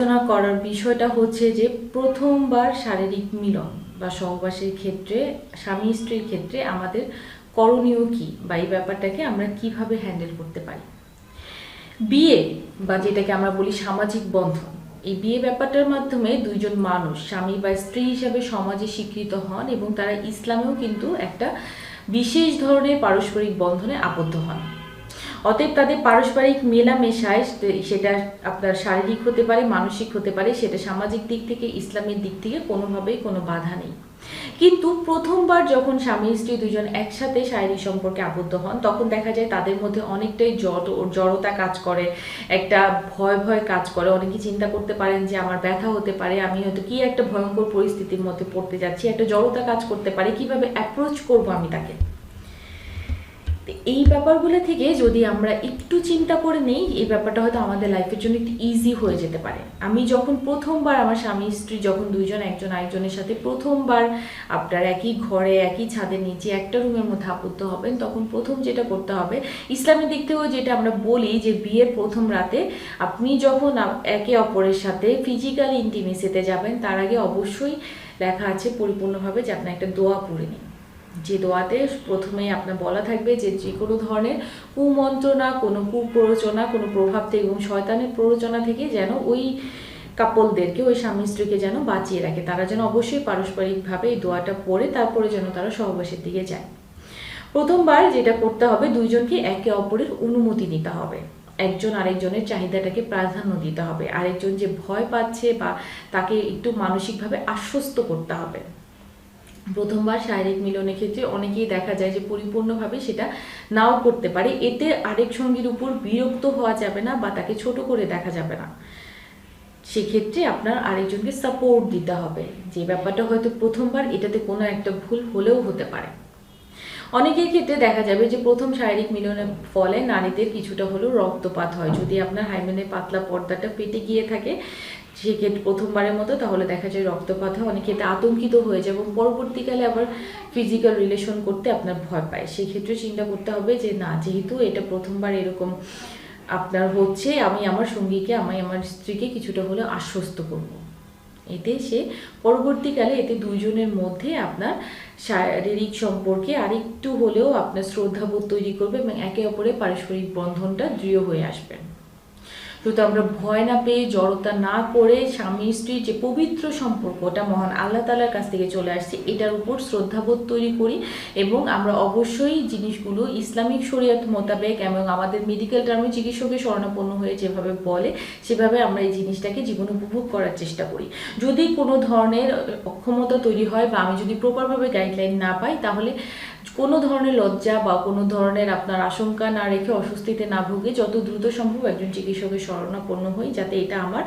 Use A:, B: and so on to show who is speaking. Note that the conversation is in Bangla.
A: আলোচনা করার বিষয়টা হচ্ছে যে প্রথমবার শারীরিক মিলন বা সহবাসের ক্ষেত্রে স্বামী স্ত্রীর ক্ষেত্রে আমাদের করণীয় কি বা এই ব্যাপারটাকে আমরা কিভাবে হ্যান্ডেল করতে পারি। বিয়ে বা যেটাকে আমরা বলি সামাজিক বন্ধন, এই বিয়ে ব্যাপারটার মাধ্যমে দুইজন মানুষ স্বামী বা স্ত্রী হিসাবে সমাজে স্বীকৃত হন এবং তারা ইসলামেও কিন্তু একটা বিশেষ ধরনের পারস্পরিক বন্ধনে আবদ্ধ হন। অতএব তাদের পারস্পরিক মেলামেশায় সেটা আপনার শারীরিক হতে পারে, মানসিক হতে পারে, সেটা সামাজিক দিক থেকে ইসলামের দিক থেকে কোনোভাবেই কোনো বাধা নেই। কিন্তু প্রথমবার যখন স্বামী স্ত্রী দুজন একসাথে শারীরিক সম্পর্কে আবদ্ধ হন তখন দেখা যায় তাদের মধ্যে অনেকটাই জড়তা কাজ করে, একটা ভয় ভয় কাজ করে। অনেকে চিন্তা করতে পারেন যে আমার ব্যথা হতে পারে, আমি হয়তো কি একটা ভয়ঙ্কর পরিস্থিতির মধ্যে পড়তে যাচ্ছি, একটা জড়তা কাজ করতে পারে, কিভাবে অ্যাপ্রোচ করব আমি তাকে। এই ব্যাপারগুলো থেকে যদি আমরা একটু চিন্তা করে নেই, এই ব্যাপারটা হয়তো আমাদের লাইফের জন্য একটু ইজি হয়ে যেতে পারে। আমি যখন প্রথমবার আমার স্বামী স্ত্রী যখন দুইজন একজন আরেকজনের সাথে প্রথমবার আপনার একই ঘরে একই ছাদের নিচে একটা রুমের মধ্যে আবদ্ধ হবেন, তখন প্রথম যেটা করতে হবে, ইসলামের দিক থেকেও যেটা আমরা বলি যে বিয়ের প্রথম রাতে আপনি যখন একে অপরের সাথে ফিজিক্যাল ইন্টিমেসিতে যাবেন তার আগে অবশ্যই লেখা আছে পরিপূর্ণভাবে যে আপনি একটা দোয়া পড়ে নিন, যে দোয়াতে প্রথমেই আপনার বলা থাকবে যে যে কোনো ধরনের কুমন্ত্রণা, কোনো কুপ্ররোচনা, কোনো প্রভাব থেকে এবং শয়তানের প্ররোচনা থেকে যেন ওই কাপলদেরকে, ওই স্বামী স্ত্রীকে যেন বাঁচিয়ে রাখে। তারা যেন অবশ্যই পারস্পরিকভাবে এই দোয়াটা পড়ে তারপরে যেন তারা সহবাসের দিকে যায়। প্রথমবার যেটা করতে হবে, দুইজনকে একে অপরের অনুমতি নিতে হবে, একজন আরেকজনের চাহিদাটাকে প্রাধান্য দিতে হবে, আরেকজন যে ভয় পাচ্ছে বা তাকে একটু মানসিকভাবে আশ্বস্ত করতে হবে। প্রথমবার শারীরিক মিলনের ক্ষেত্রে অনেকেই দেখা যায় যে পরিপূর্ণভাবে সেটা নাও করতে পারে। এতে আরেক সঙ্গীর উপর বিরক্ত হওয়া যাবে না বা তাকে ছোট করে দেখা যাবে না। সেক্ষেত্রে আপনার আরেকজনকে সাপোর্ট দিতে হবে। যে ব্যাপারটা হয়তো প্রথমবার, এটাতে কোনো একটা ভুল হলেও হতে পারে। অনেকের ক্ষেত্রে দেখা যাবে যে প্রথম শারীরিক মিলনের ফলে নারীদের কিছুটা হলেও রক্তপাত হয়। যদি আপনার হাইমেনের পাতলা পর্দাটা ফেটে গিয়ে থাকে সেক্ষেত্রে প্রথমবারের মতো, তাহলে দেখা যায় রক্তপাত হয়, অনেকে এতে আতঙ্কিত হয়ে যায় এবং পরবর্তীকালে আবার ফিজিক্যাল রিলেশন করতে আপনার ভয় পায়। সেক্ষেত্রে চিন্তা করতে হবে যে না, যেহেতু এটা প্রথমবার এরকম আপনার হচ্ছে, আমি আমার সঙ্গীকে, আমি আমার স্ত্রীকে কিছুটা হলেও আশ্বস্ত করব। এতে সে পরবর্তীকালে এতে দুইজনের মধ্যে আপনার শারীরিক সম্পর্কে আরেকটু হলেও আপনার শ্রদ্ধাবোধ তৈরি করবে এবং একে অপরের পারস্পরিক বন্ধনটা দৃঢ় হয়ে আসবে। কিন্তু আমরা ভয় না পেয়ে, জড়তা না করে, স্বামী স্ত্রীর যে পবিত্র সম্পর্ক ওটা মহান আল্লাহ তাআলার কাছ থেকে চলে আসছে, এটার উপর শ্রদ্ধাবোধ তৈরি করি এবং আমরা অবশ্যই জিনিসগুলো ইসলামিক শরীয়ত মোতাবেক এবং আমাদের মেডিকেল টার্মে চিকিৎসকের শরণাপন্ন হয়ে যেভাবে বলে সেভাবে আমরা এই জিনিসটাকে জীবন উপভোগ করার চেষ্টা করি। যদি কোনো ধরনের অক্ষমতা তৈরি হয় বা আমি যদি প্রপারভাবে গাইডলাইন না পাই, তাহলে কোনো ধরনের লজ্জা বা কোনো ধরনের আপনার আশঙ্কা না রেখে, অস্বস্তিতে না ভুগে যত দ্রুত সম্ভব একজন চিকিৎসকের শরণাপন্ন হই, যাতে এটা আমার